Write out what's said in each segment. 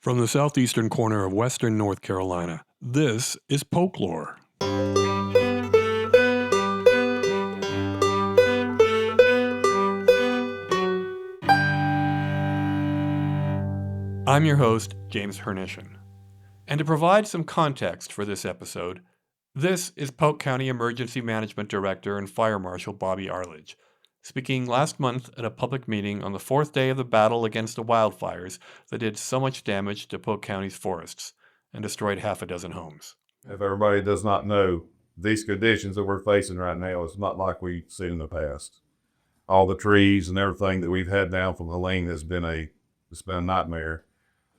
From the southeastern corner of western North Carolina, this is Folklore. I'm your host, James Hernishin. And to provide some context for this episode, this is Polk County Emergency Management Director and Fire Marshal Bobby Arledge, speaking last month at a public meeting on the fourth day of the battle against the wildfires that did so much damage to Polk County's forests and destroyed half a dozen homes. If everybody does not know, these conditions that we're facing right now is not like we've seen in the past. All the trees and everything that we've had down from Helene has been it's been a nightmare.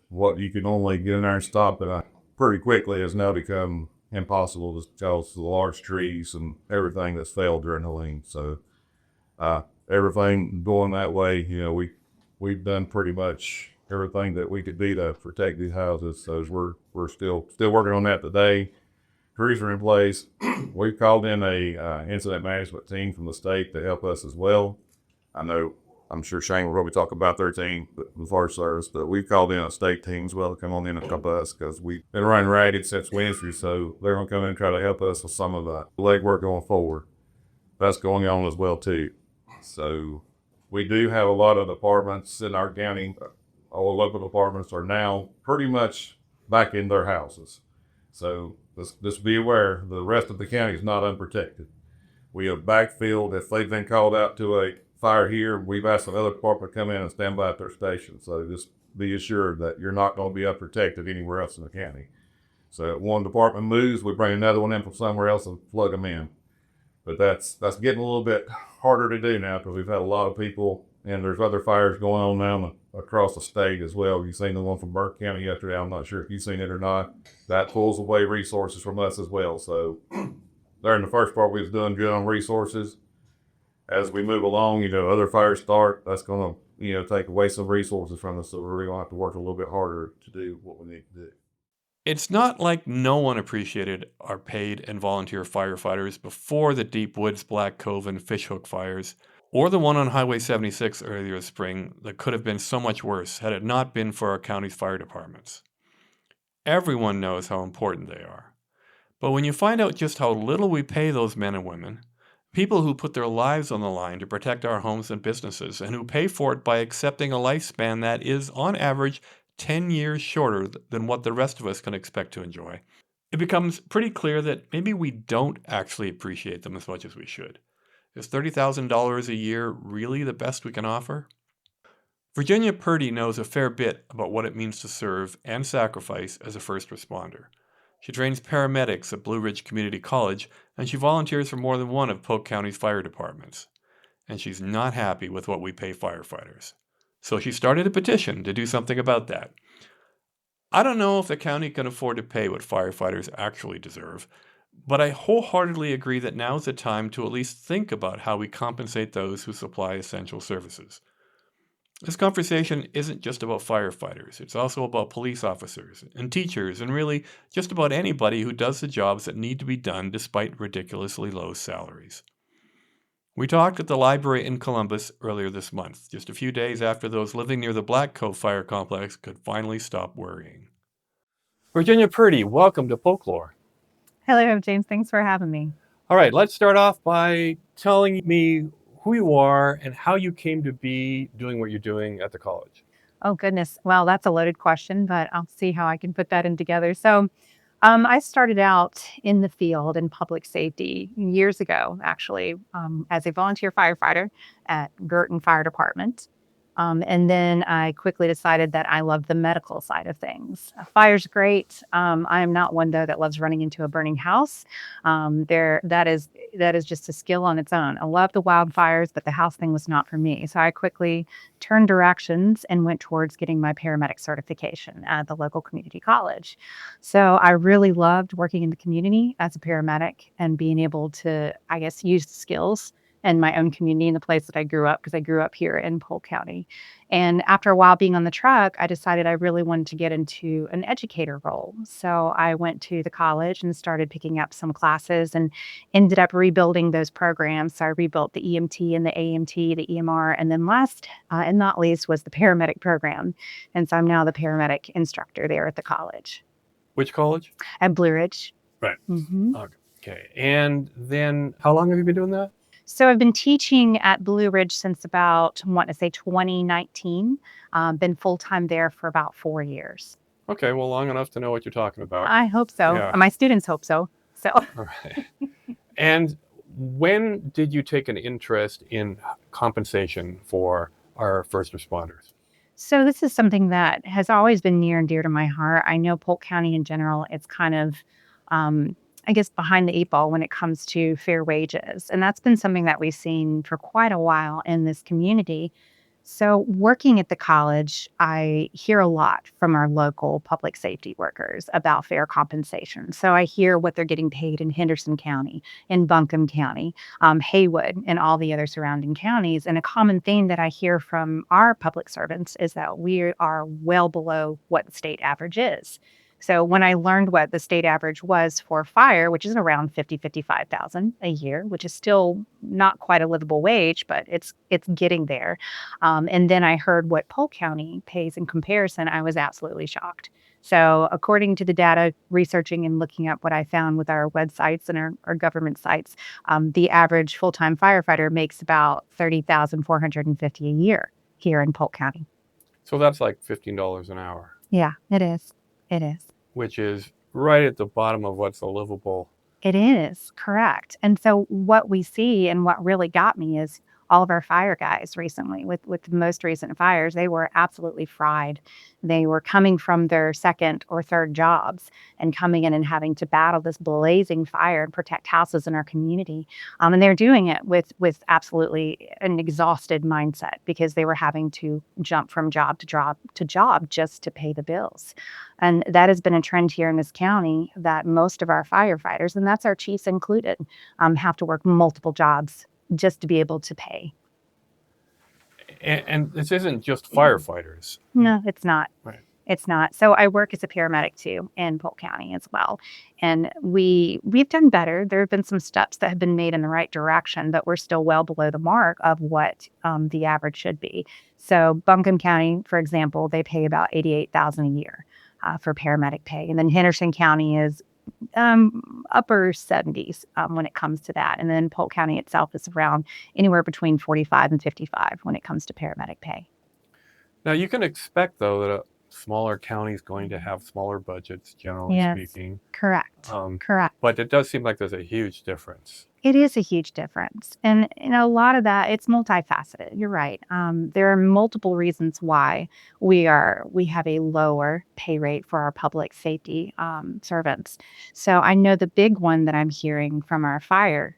What you can only get in there and stop it pretty quickly has now become impossible because of the large trees and everything that's failed during Helene. So everything going that way, we've done pretty much everything that we could do to protect these houses. So we're still working on that today. Crews are in place. We've called in a incident management team from the state to help us as well. I'm sure Shane will probably talk about their team, the Forest Service, but we've called in a state team as well to come on in and help us because we've been running ragged since Wednesday. So they're going to come in and try to help us with some of the legwork going forward. That's going on as well too. So we do have a lot of departments in our county. All local departments are now pretty much back in their houses. So just be aware, the rest of the county is not unprotected. We have backfilled. If they've been called out to a fire here, we've asked another department to come in and stand by at their station. So just be assured that you're not going to be unprotected anywhere else in the county. So if one department moves, we bring another one in from somewhere else and plug them in. But that's getting a little bit harder to do now because we've had a lot of people, and there's other fires going on now across the state as well. You've seen the one from Burke County yesterday. I'm not sure if you've seen it or not. That pulls away resources from us as well. So there in the first part, we was doing good on resources. As we move along, other fires start. That's going to, take away some resources from us. So we're really going to have to work a little bit harder to do what we need to do. It's not like no one appreciated our paid and volunteer firefighters before the Deep Woods, Black Cove, and Fishhook fires, or the one on Highway 76 earlier this spring that could have been so much worse had it not been for our county's fire departments. Everyone knows how important they are. But when you find out just how little we pay those men and women, people who put their lives on the line to protect our homes and businesses, and who pay for it by accepting a lifespan that is, on average, 10 years shorter than what the rest of us can expect to enjoy, it becomes pretty clear that maybe we don't actually appreciate them as much as we should. Is $30,000 a year really the best we can offer? Virginia Purdy knows a fair bit about what it means to serve and sacrifice as a first responder. She trains paramedics at Blue Ridge Community College, and she volunteers for more than one of Polk County's fire departments. And she's not happy with what we pay firefighters. So she started a petition to do something about that. I don't know if the county can afford to pay what firefighters actually deserve, but I wholeheartedly agree that now's the time to at least think about how we compensate those who supply essential services. This conversation isn't just about firefighters. It's also about police officers and teachers and really just about anybody who does the jobs that need to be done despite ridiculously low salaries. We talked at the library in Columbus earlier this month, just a few days after those living near the Black Cove Fire Complex could finally stop worrying. Virginia Purdy, welcome to Folklore. Hello, James. Thanks for having me. All right, let's start off by telling me who you are and how you came to be doing what you're doing at the college. Oh, goodness. Well, that's a loaded question, but I'll see how I can put that in together. So I started out in the field in public safety years ago, actually, as a volunteer firefighter at Girton Fire Department. And then I quickly decided that I loved the medical side of things. Fire's great. I am not one, though, that loves running into a burning house. That is just a skill on its own. I love the wildfires, but the house thing was not for me. So I quickly turned directions and went towards getting my paramedic certification at the local community college. So I really loved working in the community as a paramedic and being able to, use the skills in my own community in the place that I grew up, because I grew up here in Polk County. And after a while being on the truck, I decided I really wanted to get into an educator role. So I went to the college and started picking up some classes and ended up rebuilding those programs. So I rebuilt the EMT and the AMT, the EMR, and then last and not least was the paramedic program. And so I'm now the paramedic instructor there at the college Which college? at Blue Ridge. Right. hmm Okay. And then how long have you been doing that? So I've been teaching at Blue Ridge since about, I want to say 2019. Been full time there for about 4 years. Okay, well, long enough to know what you're talking about. I hope so. Yeah. My students hope so. So. All right. And when did you take an interest in compensation for our first responders? So this is something that has always been near and dear to my heart. I know Polk County in general, it's kind of, I guess, behind the eight ball when it comes to fair wages. And that's been something that we've seen for quite a while in this community. So working at the college, I hear a lot from our local public safety workers about fair compensation. So I hear what they're getting paid in Henderson County, in Buncombe County, Haywood, and all the other surrounding counties. And a common theme that I hear from our public servants is that we are well below what the state average is. So when I learned what the state average was for fire, which is around 55,000 a year, which is still not quite a livable wage, but it's getting there. And then I heard what Polk County pays in comparison. I was absolutely shocked. So according to the data, researching and looking up what I found with our websites and our government sites, the average full-time firefighter makes about $30,450 a year here in Polk County. So that's like $15 an hour, Yeah, it is. It is. which is right at the bottom of what's a livable. It is, correct. And so what we see and what really got me is all of our fire guys recently with the most recent fires, they were absolutely fried. They were coming from their second or third jobs and coming in and having to battle this blazing fire and protect houses in our community. And they're doing it with absolutely an exhausted mindset because they were having to jump from job to job just to pay the bills. And that has been a trend here in this county that most of our firefighters, and that's our chiefs included, have to work multiple jobs just to be able to pay. And this isn't just firefighters. No, it's not. Right. It's not. So I work as a paramedic too in Polk County as well. And we've done better. There have been some steps that have been made in the right direction, but we're still well below the mark of what the average should be. So Buncombe County, for example, they pay about $88,000 a year for paramedic pay. And then Henderson County is upper 70s when it comes to that. And then Polk County itself is around anywhere between 45 and 55 when it comes to paramedic pay. Now, you can expect, though, that a smaller county is going to have smaller budgets, generally Yes. speaking. Correct. Correct. But it does seem like there's a huge difference. It is a huge difference. And a lot of that, it's multifaceted. You're right. There are multiple reasons why we have a lower pay rate for our public safety servants. So I know the big one that I'm hearing from our fire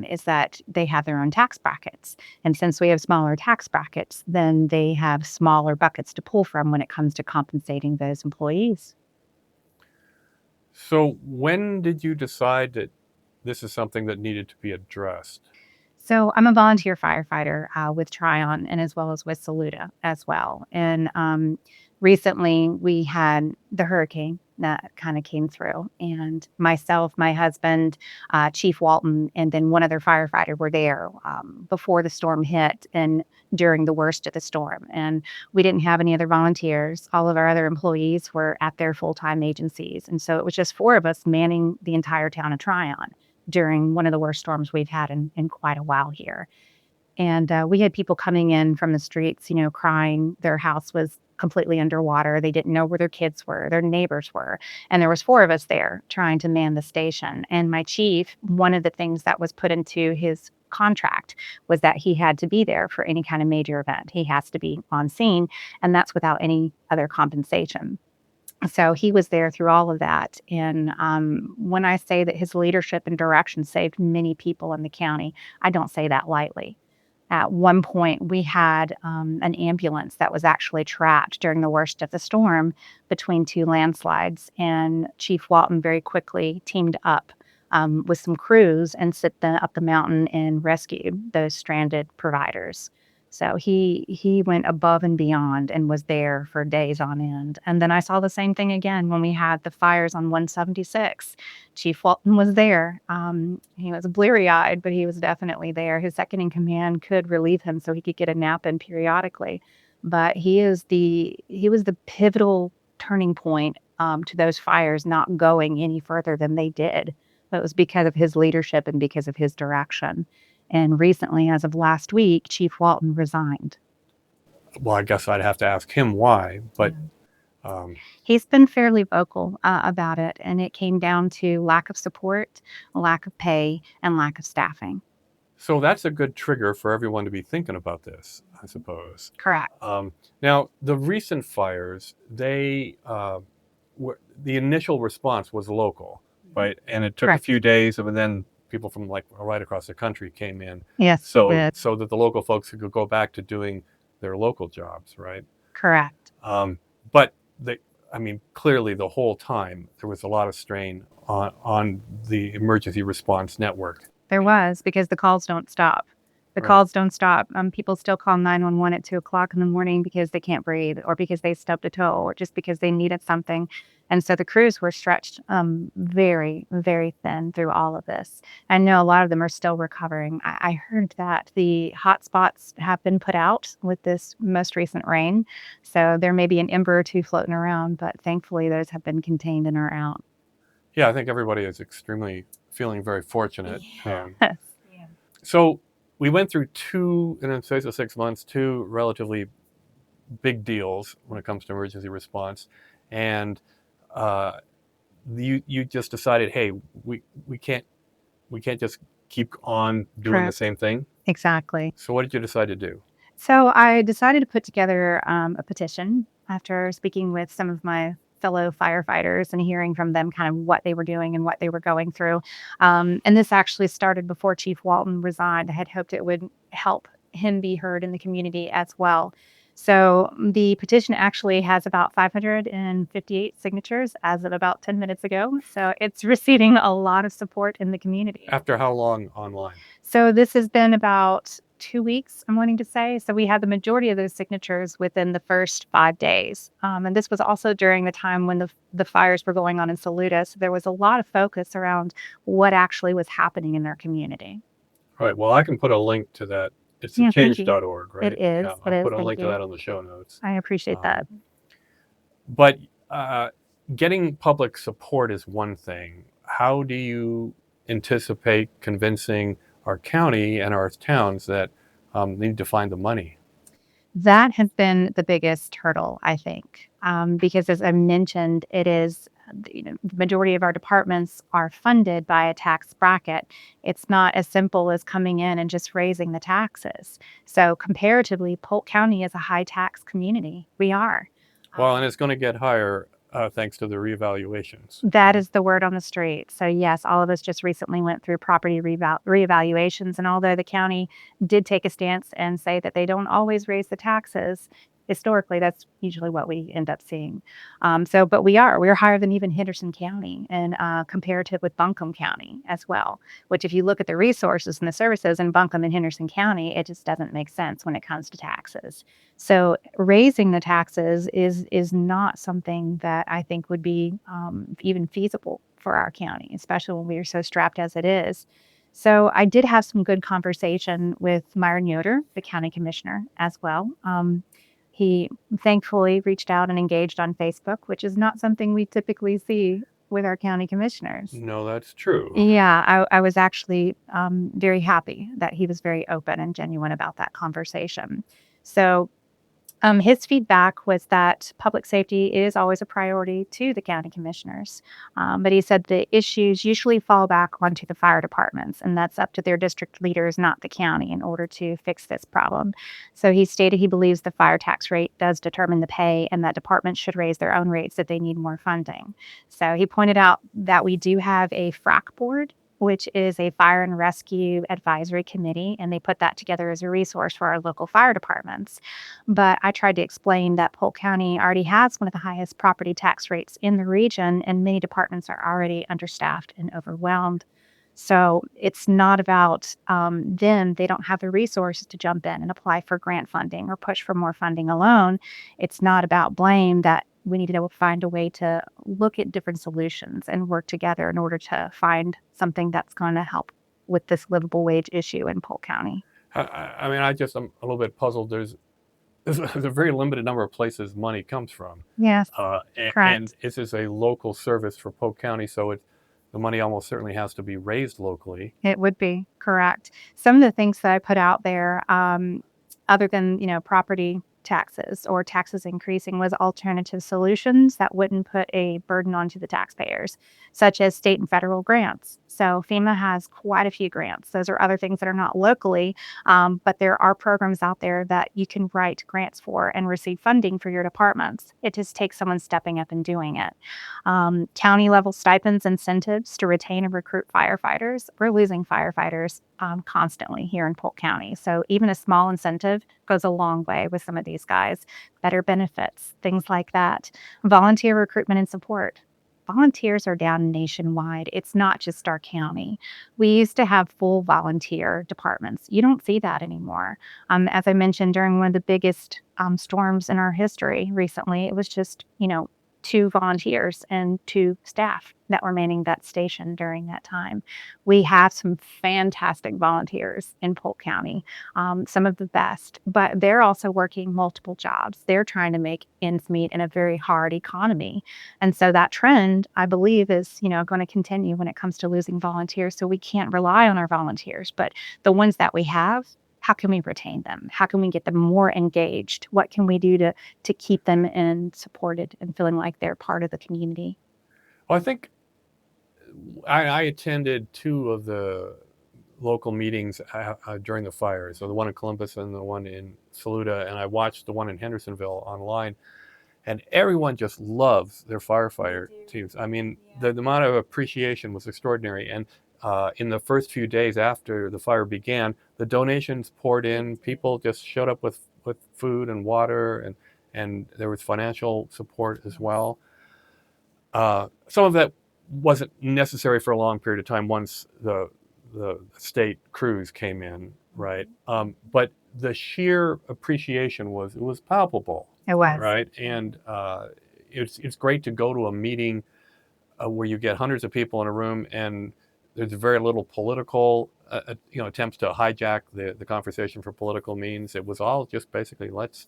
is that they have their own tax brackets. And since we have smaller tax brackets, then they have smaller buckets to pull from when it comes to compensating those employees. So when did you decide that this is something that needed to be addressed? So I'm a volunteer firefighter with Tryon and as well as with Saluda as well. And recently we had the hurricane that kind of came through, and myself, my husband, Chief Walton, and then one other firefighter were there before the storm hit and during the worst of the storm. And we didn't have any other volunteers. All of our other employees were at their full-time agencies. And so it was just four of us manning the entire town of Tryon during one of the worst storms we've had in quite a while here. And we had people coming in from the streets, crying. Their house was completely underwater. They didn't know where their kids were, their neighbors were. And there was four of us there trying to man the station. And my chief, one of the things that was put into his contract was that he had to be there for any kind of major event. He has to be on scene, and that's without any other compensation. So he was there through all of that. And when I say that his leadership and direction saved many people in the county, I don't say that lightly. At one point, we had an ambulance that was actually trapped during the worst of the storm between two landslides. And Chief Walton very quickly teamed up with some crews and sit up the mountain and rescue those stranded providers. So he went above and beyond and was there for days on end. And then I saw the same thing again when we had the fires on 176. Chief Walton was there. He was bleary-eyed, but he was definitely there. His second in command could relieve him so he could get a nap in periodically. But he was the pivotal turning point to those fires not going any further than they did. But it was because of his leadership and because of his direction. And recently, as of last week, Chief Walton resigned. Well, I guess I'd have to ask him why, but He's been fairly vocal about it, and it came down to lack of support, lack of pay, and lack of staffing. so that's a good trigger for everyone to be thinking about this, I suppose. Correct. Now, the recent fires, the initial response was local, right? And it took Correct. a few days, and then people from like right across the country came in. Yes. So that the local folks could go back to doing their local jobs, right? Correct. But clearly the whole time there was a lot of strain on the emergency response network. There was, because the calls don't stop. The Right. calls don't stop. People still call 911 at 2:00 in the morning because they can't breathe, or because they stubbed a toe, or just because they needed something. And so the crews were stretched very, very thin through all of this. I know a lot of them are still recovering. I heard that the hot spots have been put out with this most recent rain. So there may be an ember or two floating around, but thankfully those have been contained and are out. Yeah, I think everybody is extremely feeling very fortunate. Yeah. So we went through in the space of 6 months, two relatively big deals when it comes to emergency response, and you just decided, hey, we can't just keep on doing the Correct. same thing. Exactly. So what did you decide to do? So I decided to put together a petition after speaking with some of my fellow firefighters and hearing from them kind of what they were doing and what they were going through. And this actually started before Chief Walton resigned. I had hoped it would help him be heard in the community as well. So the petition actually has about 558 signatures as of about 10 minutes ago. So it's receiving a lot of support in the community. After how long online? So this has been about 2 weeks, I'm wanting to say. So we had the majority of those signatures within the first 5 days. And this was also during the time when the fires were going on in Saluda. So there was a lot of focus around what actually was happening in their community. All right. Well, I can put a link to that. It's Yeah, thank you. change.org, right? It is. Yeah, It I'll is. put a Thank link to you. that on the show notes. I appreciate that. But getting public support is one thing. How do you anticipate convincing our county and our towns that need to find the money? That has been the biggest hurdle, I think, because as I mentioned, it is, the majority of our departments are funded by a tax bracket. It's not as simple as coming in and just raising the taxes. So comparatively, Polk County is a high tax community. We are. Well, and it's going to get higher thanks to the reevaluations. That is the word on the street. So yes, all of us just recently went through property reevaluations, and although the county did take a stance and say that they don't always raise the taxes, historically that's usually what we end up seeing. But we're higher than even Henderson County, and comparative with Buncombe County as well. Which, if you look at the resources and the services in Buncombe and Henderson County, it just doesn't make sense when it comes to taxes. So raising the taxes is not something that I think would be even feasible for our county, especially when we are so strapped as it is. So I did have some good conversation with Myron Yoder, the county commissioner, as well. He thankfully reached out and engaged on Facebook, which is not something we typically see with our county commissioners. No, that's true. Yeah, I was actually very happy that he was very open and genuine about that conversation. So his feedback was that public safety is always a priority to the county commissioners. But he said the issues usually fall back onto the fire departments, and that's up to their district leaders, not the county, in order to fix this problem. So he stated he believes the fire tax rate does determine the pay, and that departments should raise their own rates if they need more funding. So he pointed out that we do have a FRAC board which is a fire and rescue advisory committee, and they put that together as a resource for our local fire departments. But I tried to explain that Polk County already has one of the highest property tax rates in the region, and many departments are already understaffed and overwhelmed. So it's not about them. They don't have the resources to jump in and apply for grant funding or push for more funding alone. It's not about blame, that we need to find a way to look at different solutions and work together in order to find something that's going to help with this livable wage issue in Polk County. I mean, I'm a little bit puzzled. There's a very limited number of places money comes from. Yes, And correct. this is a local service for Polk County, so the money almost certainly has to be raised locally. It would be correct. Some of the things that I put out there, other than property taxes or taxes increasing, was alternative solutions that wouldn't put a burden onto the taxpayers, such as state and federal grants. So FEMA has quite a few grants. Those are other things that are not locally, but there are programs out there that you can write grants for and receive funding for your departments. It just takes someone stepping up and doing it. County level stipends, incentives to retain and recruit firefighters. We're losing firefighters constantly here in Polk County. So even a small incentive goes a long way with some of these guys. Better benefits, things like that. Volunteer recruitment and support. Volunteers are down nationwide. It's not just our county. We used to have full volunteer departments. You don't see that anymore. As I mentioned, during one of the biggest storms in our history recently, it was just, 2 volunteers and 2 staff that were manning that station during that time. We have some fantastic volunteers in Polk County, some of the best, but they're also working multiple jobs. They're trying to make ends meet in a very hard economy. And so that trend, I believe, is, going to continue when it comes to losing volunteers. So we can't rely on our volunteers, but the ones that we have, how can we retain them? How can we get them more engaged? What can we do to keep them and supported and feeling like they're part of the community? Well, I think I attended 2 of the local meetings during the fires, so the one in Columbus and the one in Saluda, and I watched the one in Hendersonville online, and everyone just loves their firefighter teams. I mean, the amount of appreciation was extraordinary, and in the first few days after the fire began, the donations poured in. People just showed up with food and water, and there was financial support as well. Some of that wasn't necessary for a long period of time once the state crews came in, right? But the sheer appreciation was palpable. It was. Right, and it's great to go to a meeting where you get hundreds of people in a room, and there's very little political attempts to hijack the conversation for political means. It was all just basically let's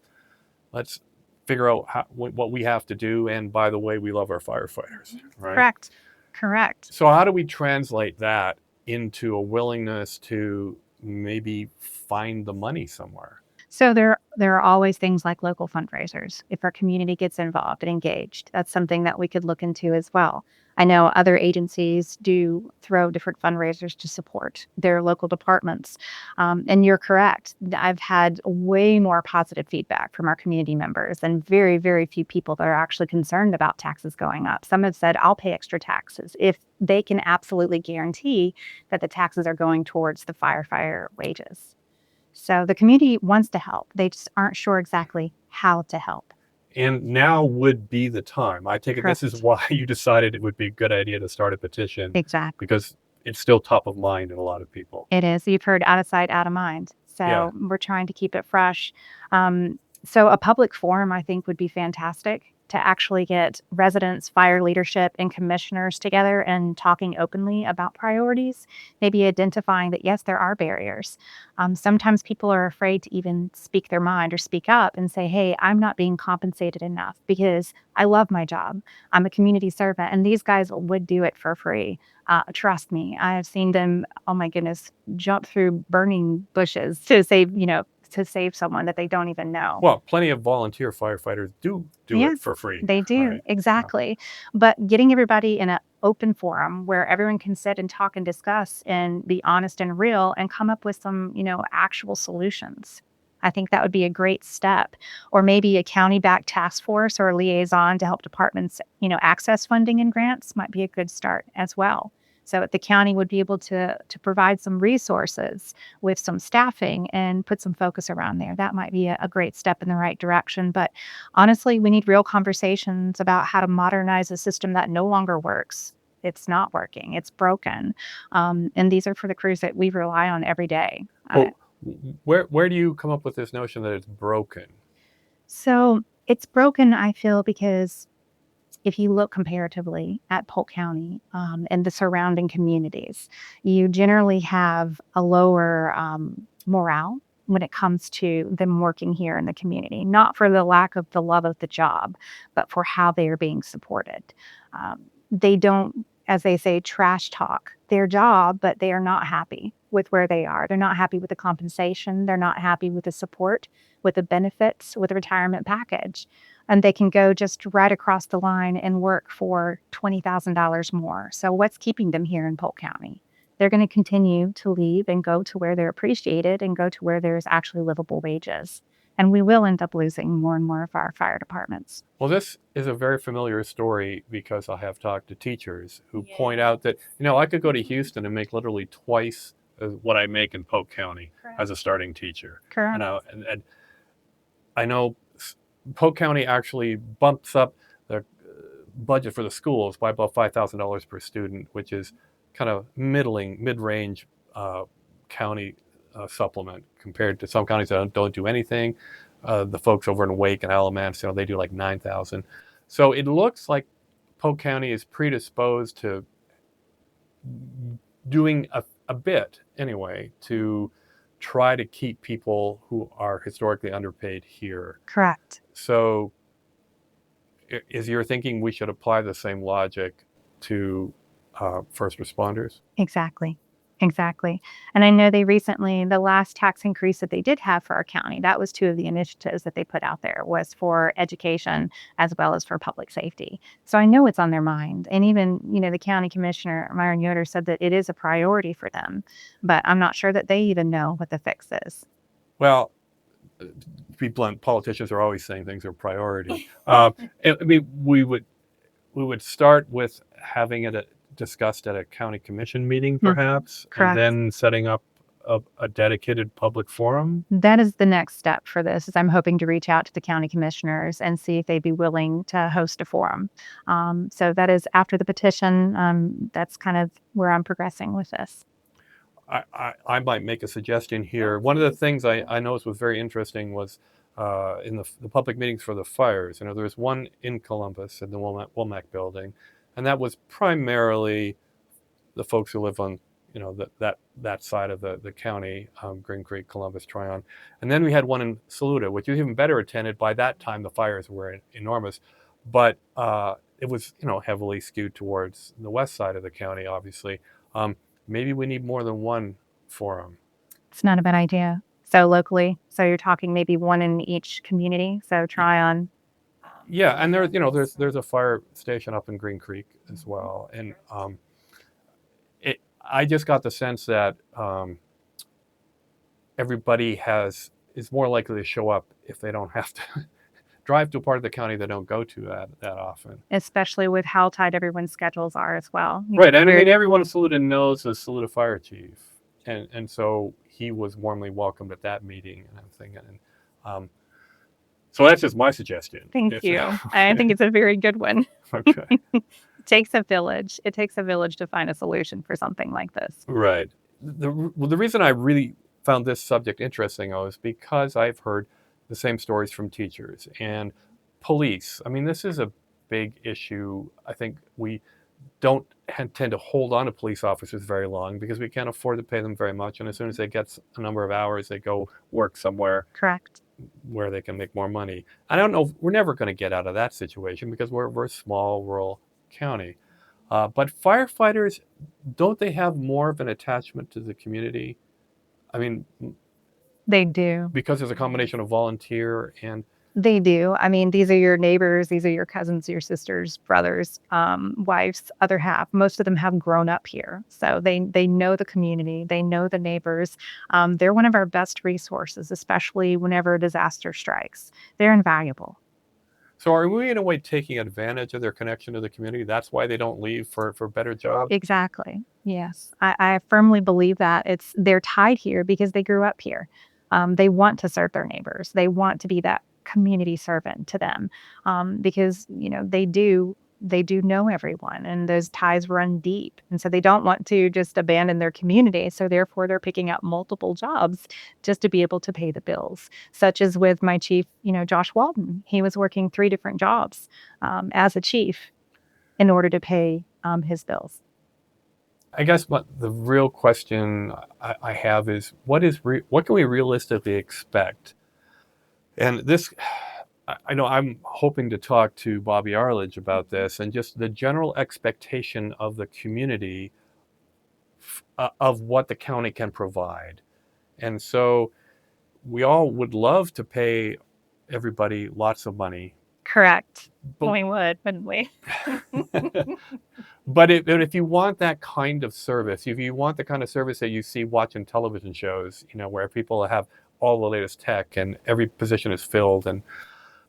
figure out what we have to do, and by the way, we love our firefighters. Right. Correct. So how do we translate that into a willingness to maybe find the money somewhere? So there are always things like local fundraisers. If our community gets involved and engaged, that's something that we could look into as well. I know other agencies do throw different fundraisers to support their local departments. And you're correct. I've had way more positive feedback from our community members, and very, very few people that are actually concerned about taxes going up. Some have said, I'll pay extra taxes if they can absolutely guarantee that the taxes are going towards the firefighter wages. So the community wants to help. They just aren't sure exactly how to help. And now would be the time. I take it this is why you decided it would be a good idea to start a petition. Exactly. Because it's still top of mind in a lot of people. It is. You've heard out of sight, out of mind. So we're trying to keep it fresh. So a public forum, I think, would be fantastic to actually get residents, fire leadership, and commissioners together and talking openly about priorities, maybe identifying that, yes, there are barriers. Sometimes people are afraid to even speak their mind or speak up and say, hey, I'm not being compensated enough because I love my job. I'm a community servant, and these guys would do it for free. Trust me, I have seen them, oh my goodness, jump through burning bushes to save someone that they don't even know. Well, plenty of volunteer firefighters do it for free. They do, right? exactly. But getting everybody in an open forum where everyone can sit and talk and discuss and be honest and real and come up with some, actual solutions. I think that would be a great step. Or maybe a county-backed task force or a liaison to help departments, access funding and grants might be a good start as well. So the county would be able to provide some resources with some staffing and put some focus around there. That might be a great step in the right direction. But honestly, we need real conversations about how to modernize a system that no longer works. It's not working. It's broken. And these are for the crews that we rely on every day. Well, where do you come up with this notion that it's broken? So it's broken, I feel, because if you look comparatively at Polk County and the surrounding communities, you generally have a lower morale when it comes to them working here in the community, not for the lack of the love of the job, but for how they are being supported. They don't, as they say, trash talk their job, but they are not happy with where they are. They're not happy with the compensation. They're not happy with the support, with the benefits, with the retirement package. And they can go just right across the line and work for $20,000 more. So what's keeping them here in Polk County? They're going to continue to leave and go to where they're appreciated and go to where there's actually livable wages. And we will end up losing more and more of our fire departments. Well, this is a very familiar story because I have talked to teachers who point out that, I could go to Houston and make literally twice what I make in Polk County as a starting teacher. Correct. And I know Polk County actually bumps up the budget for the schools by about $5,000 per student, which is kind of mid-range county supplement compared to some counties that don't do anything. The folks over in Wake and Alamance, they do like $9,000. So it looks like Polk County is predisposed to doing a bit anyway to try to keep people who are historically underpaid here. Correct. So is your thinking we should apply the same logic to first responders? Exactly. And I know they recently, the last tax increase that they did have for our county, that was two of the initiatives that they put out there, was for education as well as for public safety. So I know it's on their mind. And even, the county commissioner, Myron Yoder, said that it is a priority for them. But I'm not sure that they even know what the fix is. Well, to be blunt, politicians are always saying things are priority. We would start with having it discussed at a county commission meeting, perhaps, Correct. And then setting up a dedicated public forum. That is the next step for this, is I'm hoping to reach out to the county commissioners and see if they'd be willing to host a forum. So that is after the petition. That's kind of where I'm progressing with this. I might make a suggestion here. One of the things I noticed was very interesting was in the public meetings for the fires. There was one in Columbus in the Womack building, and that was primarily the folks who live on, that side of the county, Green Creek, Columbus, Tryon. And then we had one in Saluda, which was even better attended. By that time, the fires were enormous, but it was, heavily skewed towards the west side of the county, obviously. Maybe we need more than one forum. It's not a bad idea. So locally, so you're talking maybe one in each community. So Tryon. Yeah, and there's a fire station up in Green Creek as well, and I just got the sense that everybody is more likely to show up if they don't have to drive to a part of the county they don't go to that often. Especially with how tight everyone's schedules are as well. Right, and everyone in Saluda knows the Saluda fire chief, and so he was warmly welcomed at that meeting and everything. And so that's just my suggestion. Thank you. I think it's a very good one. Okay. It takes a village. It takes a village to find a solution for something like this. Right. The reason I really found this subject interesting is because I've heard the same stories from teachers and police. This is a big issue. I think we don't tend to hold on to police officers very long because we can't afford to pay them very much. And as soon as they get a number of hours, they go work somewhere. Correct. Where they can make more money. I don't know. We're never going to get out of that situation because we're a small rural county. But firefighters, don't they have more of an attachment to the community? They do. Because there's a combination of volunteer and... They do. These are your neighbors. These are your cousins, your sisters, brothers, wives, other half. Most of them have grown up here. So they know the community. They know the neighbors. They're one of our best resources, especially whenever a disaster strikes. They're invaluable. So are we in a way taking advantage of their connection to the community? That's why they don't leave for better jobs? Exactly. Yes. I firmly believe that they're tied here because they grew up here. They want to serve their neighbors. They want to be that community servant to them, because they do know everyone, and those ties run deep. And so they don't want to just abandon their community. So therefore, they're picking up multiple jobs just to be able to pay the bills. Such as with my chief, Josh Walton. He was working 3 different jobs as a chief in order to pay his bills. I guess what the real question I have is what can we realistically expect? And this, I know I'm hoping to talk to Bobby Arledge about this and just the general expectation of the community of what the county can provide. And so we all would love to pay everybody lots of money. Correct. But We would, wouldn't we? But if you want that kind of service, if you want the kind of service that you see watching television shows, where people have all the latest tech and every position is filled, and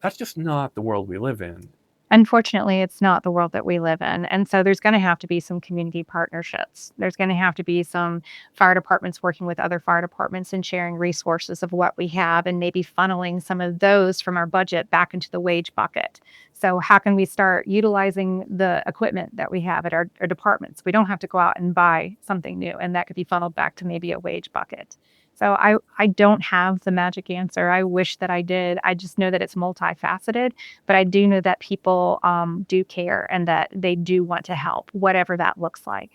that's just not the world we live in. Unfortunately, it's not the world that we live in. And so there's going to have to be some community partnerships. There's going to have to be some fire departments working with other fire departments and sharing resources of what we have and maybe funneling some of those from our budget back into the wage bucket. So how can we start utilizing the equipment that we have at our departments? We don't have to go out and buy something new, and that could be funneled back to maybe a wage bucket. So I don't have the magic answer. I wish that I did. I just know that it's multifaceted, but I do know that people do care and that they do want to help, whatever that looks like.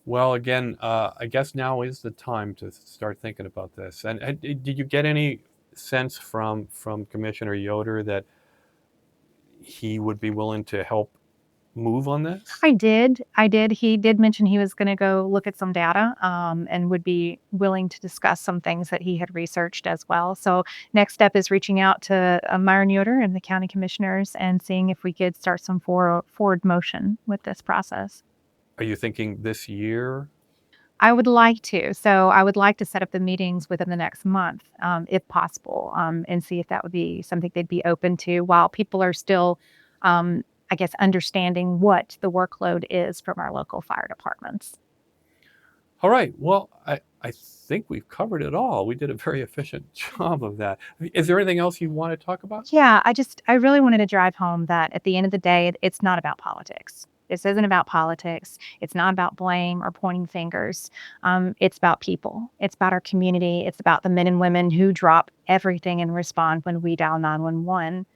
Well, again, I guess now is the time to start thinking about this. And did you get any sense from Commissioner Yoder that he would be willing to help move on this? I did. He did mention he was going to go look at some data and would be willing to discuss some things that he had researched as well. So next step is reaching out to Myron Yoder and the county commissioners and seeing if we could start some forward motion with this process. Are you thinking this year? I would like to. So I would like to set up the meetings within the next month, if possible, and see if that would be something they'd be open to while people are still, I guess, understanding what the workload is from our local fire departments. All right. Well, I think we've covered it all. We did a very efficient job of that. Is there anything else you want to talk about? Yeah, I really wanted to drive home that at the end of the day, it's not about politics. This isn't about politics. It's not about blame or pointing fingers. It's about people. It's about our community. It's about the men and women who drop everything and respond when we dial 911.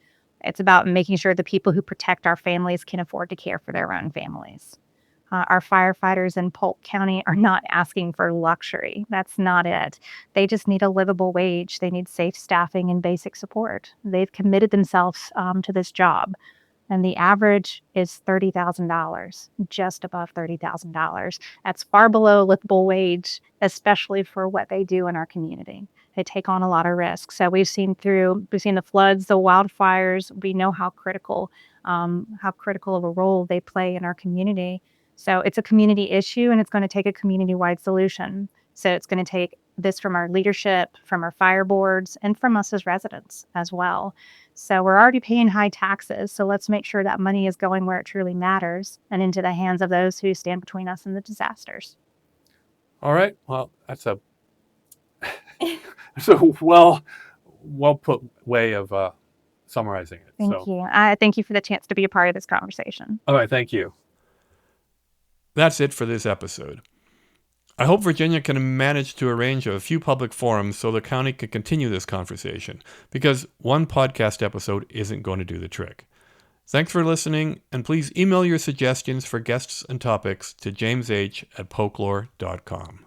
It's about making sure the people who protect our families can afford to care for their own families. Our firefighters in Polk County are not asking for luxury. That's not it. They just need a livable wage. They need safe staffing and basic support. They've committed themselves to this job. And the average is $30,000, just above $30,000. That's far below livable wage, especially for what they do in our community. They take on a lot of risks. So we've seen the floods, the wildfires. We know how critical of a role they play in our community. So it's a community issue, and it's going to take a community-wide solution. So it's going to take this from our leadership, from our fire boards, and from us as residents as well. So we're already paying high taxes. So let's make sure that money is going where it truly matters and into the hands of those who stand between us and the disasters. All right. Well, that's a well put way of summarizing it. Thank you. Thank you for the chance to be a part of this conversation. All right. Thank you. That's it for this episode. I hope Virginia can manage to arrange a few public forums so the county can continue this conversation, because one podcast episode isn't going to do the trick. Thanks for listening, and please email your suggestions for guests and topics to jamesh@polklore.com.